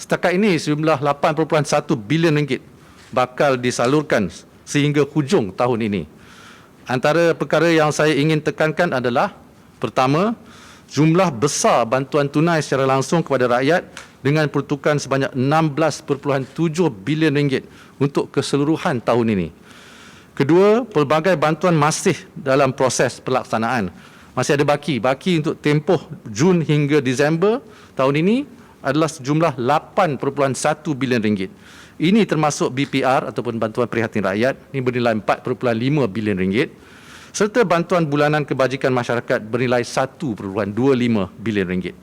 Setakat ini sejumlah 8.1 bilion ringgit bakal disalurkan sehingga hujung tahun ini. Antara perkara yang saya ingin tekankan adalah, pertama, jumlah besar bantuan tunai secara langsung kepada rakyat dengan peruntukan sebanyak 16.7 bilion ringgit untuk keseluruhan tahun ini. Kedua, pelbagai bantuan masih dalam proses pelaksanaan. Masih ada baki untuk tempoh Jun hingga Disember tahun ini adalah sejumlah 8.1 bilion ringgit. Ini termasuk BPR ataupun bantuan prihatin rakyat, ini bernilai 4.5 bilion ringgit, serta bantuan bulanan kebajikan masyarakat bernilai 1.25 bilion ringgit.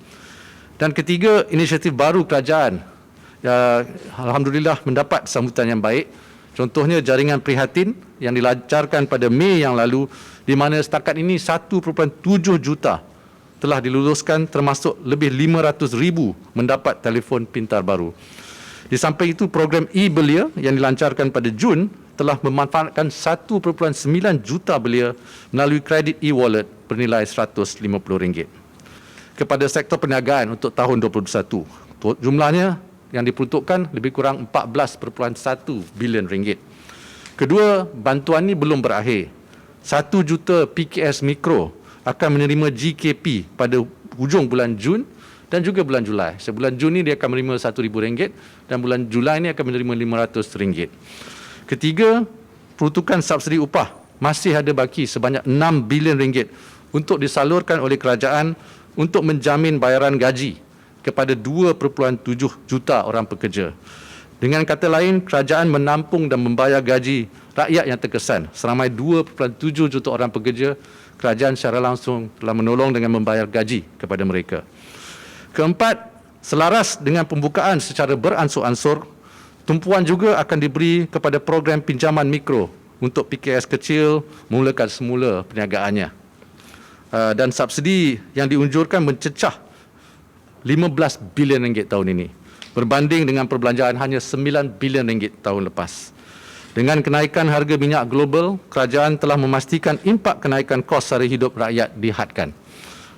Dan ketiga, inisiatif baru kerajaan alhamdulillah mendapat sambutan yang baik. Contohnya jaringan prihatin yang dilancarkan pada Mei yang lalu, di mana setakat ini 1.7 juta telah diluluskan, termasuk lebih 500,000 mendapat telefon pintar baru. Di samping itu, program e-belia yang dilancarkan pada Jun telah memanfaatkan 1.9 juta belia melalui kredit e-wallet bernilai RM150. Kepada sektor perniagaan untuk tahun 2021, jumlahnya yang diperuntukkan lebih kurang 14.1 bilion ringgit. Kedua, bantuan ini belum berakhir. 1 juta PKS Mikro akan menerima GKP pada hujung bulan Jun dan juga bulan Julai. Sebulan Jun ini dia akan menerima RM1,000 dan bulan Julai ini akan menerima RM500. Ketiga, peruntukan subsidi upah masih ada baki sebanyak 6 bilion ringgit untuk disalurkan oleh kerajaan untuk menjamin bayaran gaji kepada 2.7 juta orang pekerja. Dengan kata lain, kerajaan menampung dan membayar gaji rakyat yang terkesan. Seramai 2.7 juta orang pekerja, kerajaan secara langsung telah menolong dengan membayar gaji kepada mereka. Keempat, selaras dengan pembukaan secara beransur-ansur, tumpuan juga akan diberi kepada program pinjaman mikro untuk PKS kecil memulakan semula perniagaannya. Dan subsidi yang diunjurkan mencecah 15 bilion ringgit tahun ini, berbanding dengan perbelanjaan hanya 9 bilion ringgit tahun lepas. Dengan kenaikan harga minyak global, kerajaan telah memastikan impak kenaikan kos sara hidup rakyat dihadkan.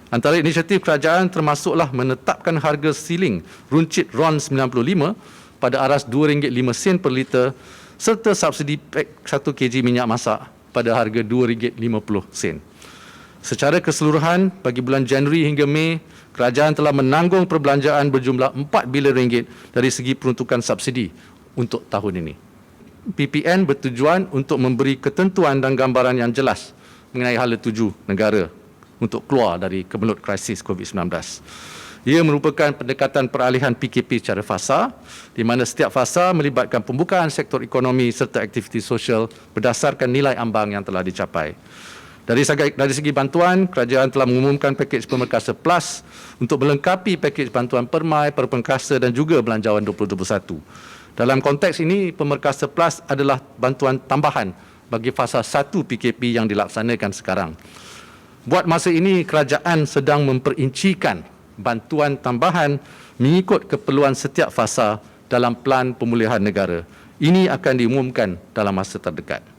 Antara inisiatif kerajaan termasuklah menetapkan harga siling runcit RON 95 pada aras RM2.05 per liter serta subsidi pek 1 kg minyak masak pada harga RM2.50. Secara keseluruhan, bagi bulan Januari hingga Mei, kerajaan telah menanggung perbelanjaan berjumlah 4 bilion ringgit dari segi peruntukan subsidi untuk tahun ini. PPN bertujuan untuk memberi ketentuan dan gambaran yang jelas mengenai hala tuju negara untuk keluar dari kemelut krisis COVID-19. Ia merupakan pendekatan peralihan PKP secara fasa, di mana setiap fasa melibatkan pembukaan sektor ekonomi serta aktiviti sosial berdasarkan nilai ambang yang telah dicapai. Dari segi bantuan, kerajaan telah mengumumkan pakej Pemerkasa Plus untuk melengkapi pakej bantuan permai, perpengkasa dan juga belanjawan 2021. Dalam konteks ini, Pemerkasa Plus adalah bantuan tambahan bagi fasa 1 PKP yang dilaksanakan sekarang. Buat masa ini, kerajaan sedang memperincikan bantuan tambahan mengikut keperluan setiap fasa dalam Pelan Pemulihan Negara. Ini akan diumumkan dalam masa terdekat.